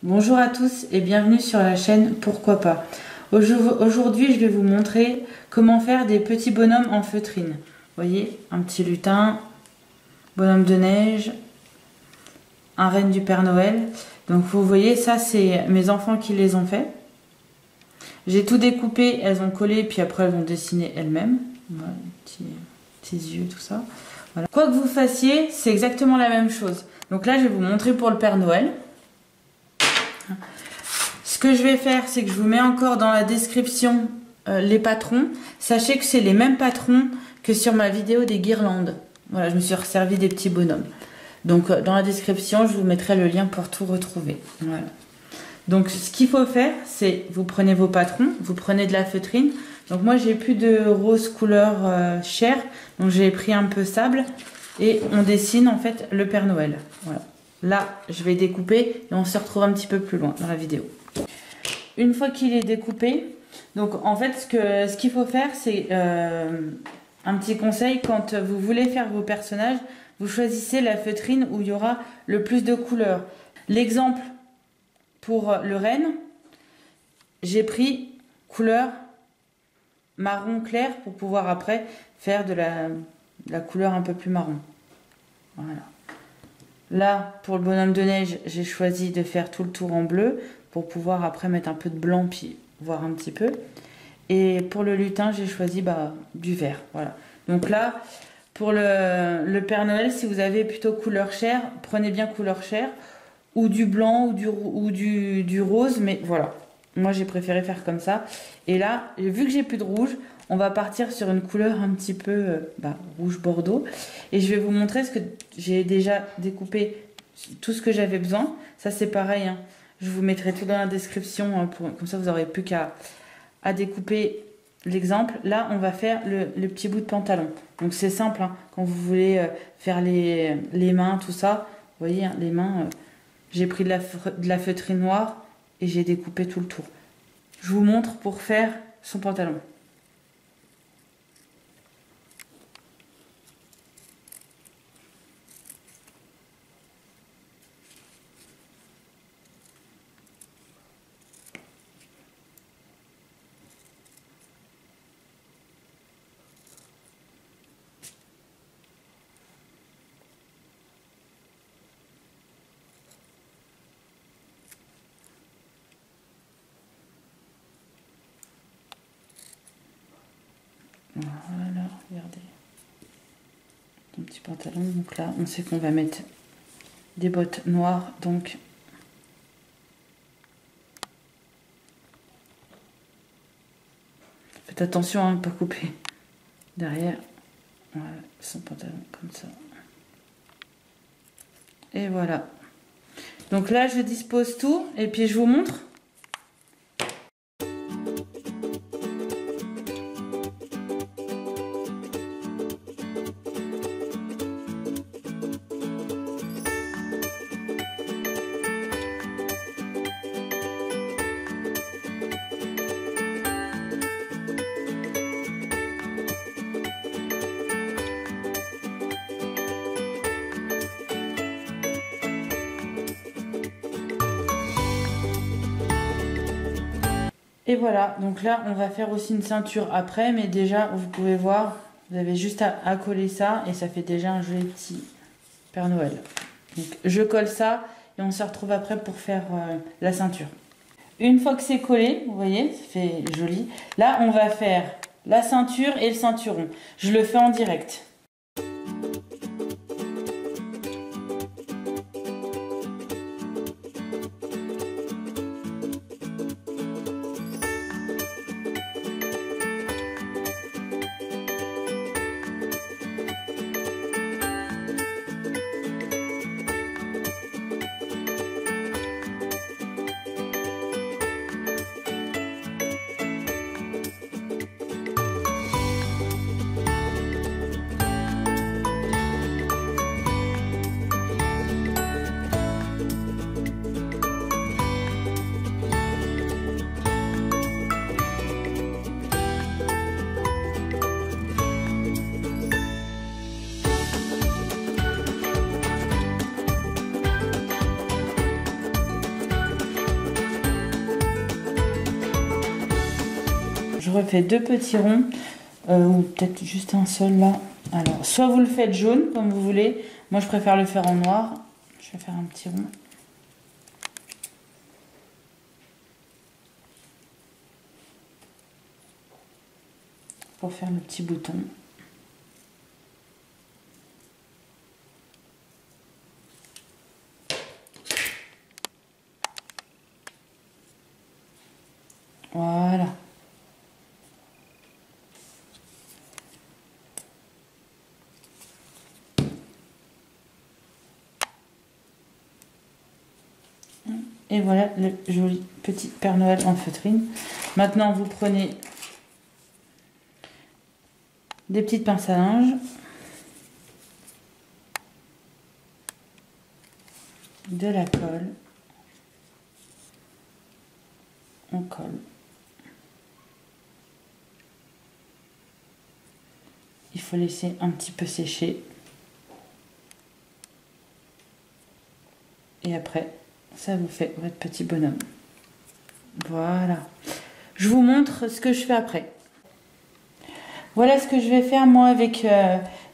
Bonjour à tous et bienvenue sur la chaîne Pourquoi pas. Aujourd'hui je vais vous montrer comment faire des petits bonhommes en feutrine. Vous voyez, un petit lutin, bonhomme de neige, un renne du Père Noël. Donc vous voyez, ça c'est mes enfants qui les ont fait. J'ai tout découpé, elles ont collé puis après elles ont dessiné elles-mêmes. Voilà, petits yeux, tout ça. Voilà. Quoi que vous fassiez, c'est exactement la même chose. Donc là je vais vous montrer pour le Père Noël. Ce que je vais faire, c'est que je vous mets encore dans la description les patrons. Sachez que c'est les mêmes patrons que sur ma vidéo des guirlandes. Voilà, je me suis resservi des petits bonhommes. Donc dans la description, je vous mettrai le lien pour tout retrouver. Voilà. Donc ce qu'il faut faire, c'est vous prenez vos patrons, vous prenez de la feutrine. Donc moi j'ai plus de rose couleur chair, donc j'ai pris un peu sable et on dessine en fait le Père Noël. Voilà. Là, je vais découper et on se retrouve un petit peu plus loin dans la vidéo. Une fois qu'il est découpé, donc en fait ce qu'il faut faire, c'est un petit conseil, quand vous voulez faire vos personnages, vous choisissez la feutrine où il y aura le plus de couleurs. L'exemple pour le renne, j'ai pris couleur marron clair pour pouvoir après faire de la couleur un peu plus marron. Voilà. Là, pour le bonhomme de neige, j'ai choisi de faire tout le tour en bleu pour pouvoir après mettre un peu de blanc puis voir un petit peu. Et pour le lutin, j'ai choisi du vert. Voilà. Donc là, pour le Père Noël, si vous avez plutôt couleur chair, prenez bien couleur chair ou du blanc ou du rose. Mais voilà, moi j'ai préféré faire comme ça. Et là, vu que j'ai plus de rouge, on va partir sur une couleur un petit peu rouge bordeaux. Et je vais vous montrer ce que j'ai déjà découpé, tout ce que j'avais besoin. Ça c'est pareil, hein. Je vous mettrai tout dans la description, comme ça vous n'aurez plus qu'à découper l'exemple. Là on va faire le petit bout de pantalon. Donc c'est simple, hein. Quand vous voulez faire les mains, tout ça, vous voyez, hein, les mains, j'ai pris de la feutrine noire et j'ai découpé tout le tour. Je vous montre pour faire son pantalon. Voilà, regardez. Ton petit pantalon. Donc là, on sait qu'on va mettre des bottes noires. Donc, faites attention à ne pas couper derrière. Voilà, son pantalon comme ça. Et voilà. Donc là, je dispose tout et puis je vous montre. Et voilà, donc là on va faire aussi une ceinture après, mais déjà vous pouvez voir, vous avez juste à coller ça et ça fait déjà un joli petit Père Noël. Donc je colle ça et on se retrouve après pour faire la ceinture. Une fois que c'est collé, vous voyez, ça fait joli. Là on va faire la ceinture et le ceinturon. Je le fais en direct. refais 2 petits ronds, ou peut-être juste un seul là. Alors, soit vous le faites jaune, comme vous voulez. Moi, je préfère le faire en noir. Je vais faire un petit rond. Pour faire le petit bouton. Voilà. Et voilà le joli petit Père Noël en feutrine. Maintenant, vous prenez des petites pinces à linge, de la colle, on colle. Il faut laisser un petit peu sécher. Et après, ça vous fait votre petit bonhomme. Voilà. Je vous montre ce que je fais après. Voilà ce que je vais faire moi avec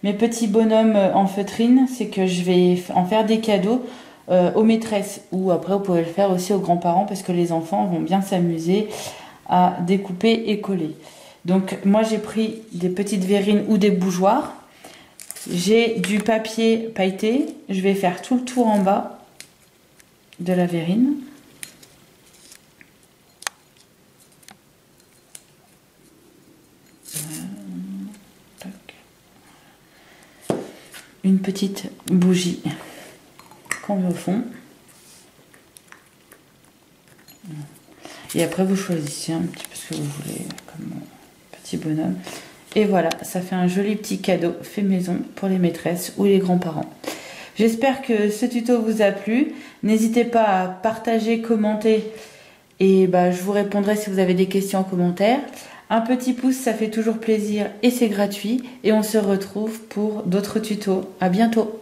mes petits bonhommes en feutrine. C'est que je vais en faire des cadeaux aux maîtresses. Ou après, vous pouvez le faire aussi aux grands-parents parce que les enfants vont bien s'amuser à découper et coller. Donc moi j'ai pris des petites verrines ou des bougeoirs. J'ai du papier pailleté. Je vais faire tout le tour en bas de la verrine. Une petite bougie qu'on met au fond. Et après vous choisissez un petit peu ce que vous voulez comme petit bonhomme. Et voilà, ça fait un joli petit cadeau fait maison pour les maîtresses ou les grands-parents. J'espère que ce tuto vous a plu. N'hésitez pas à partager, commenter et je vous répondrai si vous avez des questions en commentaire. Un petit pouce, ça fait toujours plaisir et c'est gratuit. Et on se retrouve pour d'autres tutos. À bientôt!